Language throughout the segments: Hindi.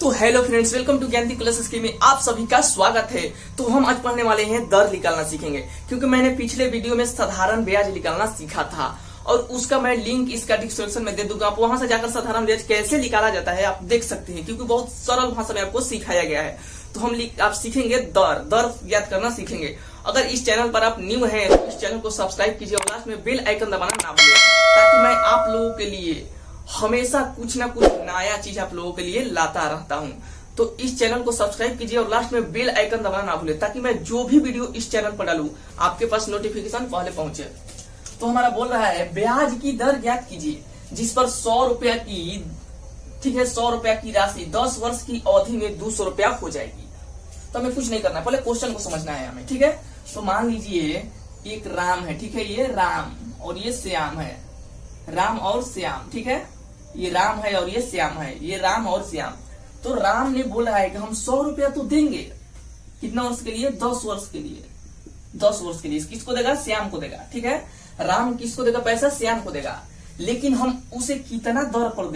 तो हेलो फ्रेंड्स, वेलकम टू ज्ञान दी क्लासेस के में आप सभी का स्वागत है। तो हम आज पढ़ने वाले हैं दर निकालना सीखेंगे, क्योंकि मैंने पिछले वीडियो में साधारण ब्याज निकालना सीखा था और उसका मैं लिंक इसका डिस्क्रिप्शन में दे दूंगा। आप वहां से जाकर साधारण ब्याज कैसे निकाला जाता है आप देख सकते हैं, क्योंकि बहुत सरल भाषा में आपको सिखाया गया है। तो आप सीखेंगे दर याद करना सीखेंगे। अगर इस चैनल पर आप न्यू हैं तो इस चैनल को सब्सक्राइब कीजिए और लास्ट में बेल आइकन दबाना ना भूलिए, ताकि मैं आप लोगों के लिए हमेशा कुछ ना कुछ नया चीज आप लोगों के लिए लाता रहता हूं। तो इस चैनल को सब्सक्राइब कीजिए और लास्ट में बेल आइकन दबाना ना भूलिए, ताकि मैं जो भी वीडियो इस चैनल पर डालूं आपके पास नोटिफिकेशन पहले पहुंचे। तो हमारा बोल रहा है ब्याज की दर ज्ञात कीजिए जिस पर 100 रुपया की 100 रुपया की राशि 10 वर्ष की अवधि में 200 रुपया हो जाएगी। तो हमें कुछ नहीं करना, पहले क्वेश्चन को समझना है हमें, ठीक है। तो मान लीजिए एक राम है, ठीक है, ये राम और ये श्याम है, राम और श्याम, ठीक है, ये राम है और ये श्याम है, ये राम और श्याम। तो राम ने बोला है कि हम 100 रुपया तो देंगे, कितना वर्ष के लिए? 10 वर्ष के लिए। 10 वर्ष के लिए किसको देगा? श्याम को देगा, ठीक है। राम किसको देगा पैसा? श्याम को देगा। लेकिन हम उसे कितना दर पर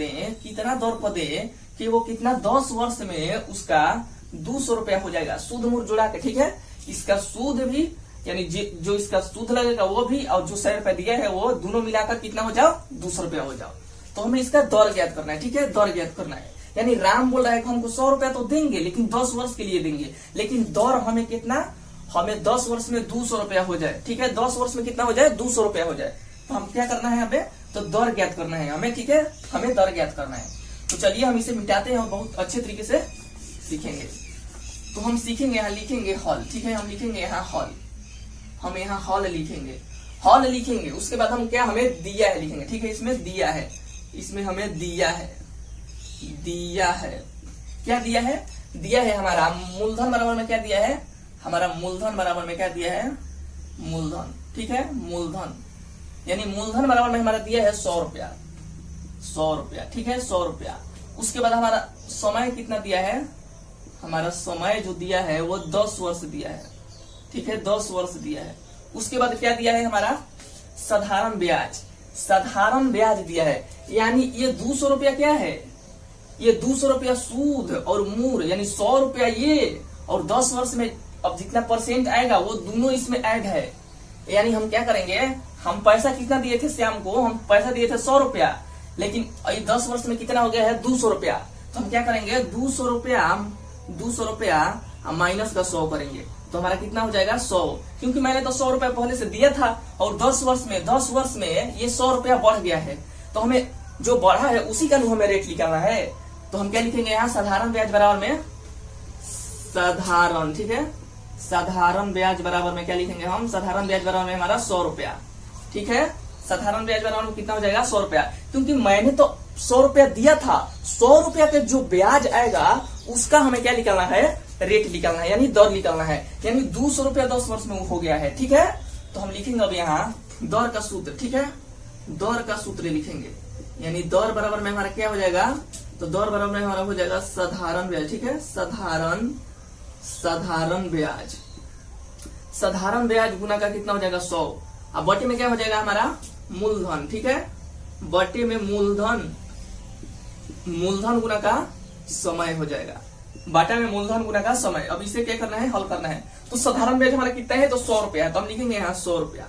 दें, कि वो कितना 10 वर्ष में उसका 200 रुपया हो जाएगा, सूद मूर जुड़ा के, ठीक है। इसका सूद भी यानी जो इसका सूद लगेगा वो भी, और जो 100 रुपया दिया है वो दोनों मिलाकर कितना हो जाओ? 200 रुपया हो जाओ। तो हमें इसका दर ज्ञात करना है, ठीक है, दर ज्ञात करना है। यानी राम बोल रहा है कि हमको 100 रुपया तो देंगे लेकिन 10 वर्ष के लिए देंगे, लेकिन दर हमें कितना? हमें 10 वर्ष में 200 रुपया हो जाए, ठीक है, 10 वर्ष में कितना हो जाए? 200 रुपया हो जाए। तो हम क्या करना है हमें? तो दर ज्ञात करना है हमें, ठीक है, हमें दर ज्ञात करना है। तो चलिए हम इसे मिटाते हैं और बहुत अच्छे तरीके से सीखेंगे। तो हम सीखेंगे, यहाँ लिखेंगे हॉल, ठीक है, हम लिखेंगे यहाँ हॉल, हम यहाँ हॉल लिखेंगे। उसके बाद हम क्या, हमें दिया है लिखेंगे, ठीक है, इसमें दिया है, इसमें हमें दिया है, क्या दिया है? दिया है हमारा मूलधन बराबर में क्या दिया है? हमारा मूलधन बराबर में क्या दिया है? मूलधन, ठीक है, मूलधन यानी मूलधन बराबर में हमारा दिया है 100 रुपया, ठीक है, 100 रुपया। उसके बाद हमारा समय कितना दिया है? हमारा समय जो दिया है वो 10 वर्ष दिया है, ठीक है, 10 वर्ष दिया है। उसके बाद क्या दिया है? हमारा साधारण ब्याज दिया है। यानी ये 200 रुपया क्या है? ये 200 रुपया सूद और मूर, यानी 100 रुपया ये और 10 वर्ष में अब जितना परसेंट आएगा वो दोनों इसमें ऐड है। यानी हम क्या करेंगे, हम पैसा कितना दिए थे श्याम को? हम पैसा दिए थे 100 रुपया, लेकिन 10 वर्ष में कितना हो गया है? 200 रुपया। तो हम क्या करेंगे, 200 रुपया हम माइनस का 100 करेंगे, तो हमारा कितना हो जाएगा? 100। क्योंकि मैंने तो 100 रुपया पहले से दिया था और 10 वर्ष में ये 100 रुपया बढ़ गया है, तो हमें जो बढ़ा है उसी का हमें रेट निकालना है। तो हम क्या लिखेंगे यहाँ? साधारण ब्याज बराबर में साधारण, ठीक है, साधारण ब्याज बराबर में क्या लिखेंगे हम? साधारण ब्याज बराबर में हमारा 100 रुपया, ठीक है, साधारण ब्याज बराबर में कितना हो जाएगा? 100 रुपया। क्योंकि मैंने तो 100 रुपया दिया था, 100 रुपया पे जो ब्याज आएगा उसका हमें क्या निकालना है? रेट निकालना है, यानी दर निकालना है। यानी 200 रुपया 10 वर्ष में हो गया है, ठीक है। तो हम लिखेंगे अब यहाँ दर का सूत्र, ठीक है, दर का सूत्र लिखेंगे। यानी दर बराबर में हमारा क्या हो जाएगा? तो दर बराबर में हमारा हो जाएगा साधारण ब्याज, ठीक है, साधारण ब्याज गुना का कितना हो जाएगा? 100। अब बटे में क्या हो जाएगा? हमारा मूलधन, ठीक है, बटे में मूलधन गुना का समय हो जाएगा, बाटा में मूलधन गुना का समय। अब इसे क्या करना है? हल करना है। तो साधारण ब्याज हमारा कितना है? तो 100 रुपया है, तो हम लिखेंगे यहाँ 100 रुपया।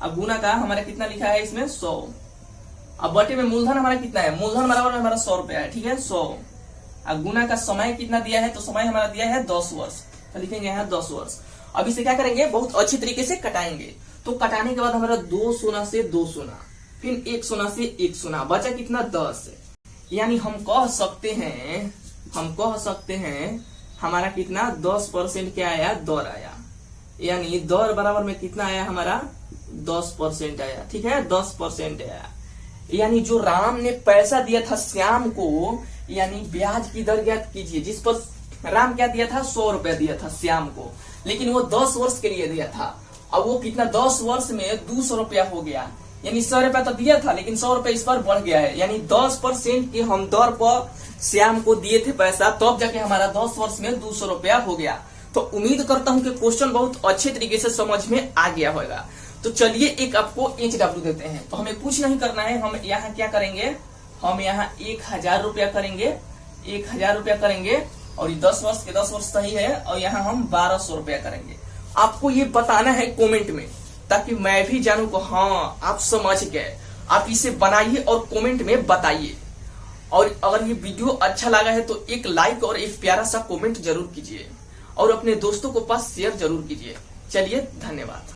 अब गुना का हमारा कितना लिखा है इसमें? 100। अब बटे में मूलधन हमारा कितना है? मूलधन बराबर में हमारा 100 रुपया है, ठीक है, 100। अब गुना का समय कितना दिया है? तो समय हमारा दिया है 10 वर्ष, तो लिखेंगे यहाँ 10 वर्ष। अब इसे क्या करेंगे? बहुत अच्छी तरीके से कटाएंगे। तो कटाने के बाद हमारा 2 शून्य से 2 शून्य, फिर 1 शून्य से 1 शून्य, बचा कितना? 10। यानी हम कह सकते हैं हमारा कितना? 10% क्या आया? दर आया। यानी दर बराबर में कितना आया? हमारा 10% आया, ठीक है, 10% आया। यानी जो राम ने पैसा दिया था श्याम को, यानी ब्याज की दर ज्ञात कीजिए जिस पर राम क्या दिया था? 100 रुपया दिया था श्याम को, लेकिन वो 10 वर्ष के लिए दिया था। अब वो कितना? 10 वर्ष में 200 रुपया हो गया। यानी 100 रुपया तो दिया था लेकिन 100 रुपया इस पर बढ़ गया है। यानी 10% के हम दर पर श्याम को दिए थे पैसा, तब जाके हमारा 10 वर्ष में 200 रुपया हो गया। तो उम्मीद करता हूं कि क्वेश्चन बहुत अच्छे तरीके से समझ में आ गया होगा। तो चलिए एक आपको HW देते हैं। तो हमें कुछ नहीं करना है, हम यहाँ क्या करेंगे? हम यहाँ 1000 रुपया करेंगे, 1000 रुपया करेंगे और ये 10 वर्ष के 10 वर्ष सही है और यहाँ हम 1200 रुपया करेंगे। आपको ये बताना है कमेंट में, ताकि मैं भी जानूं को हाँ आप समझ गए। आप इसे बनाइए और कमेंट में बताइए। और अगर ये वीडियो अच्छा लगा है तो एक लाइक और एक प्यारा सा कमेंट जरूर कीजिए और अपने दोस्तों को पास शेयर जरूर कीजिए। चलिए, धन्यवाद।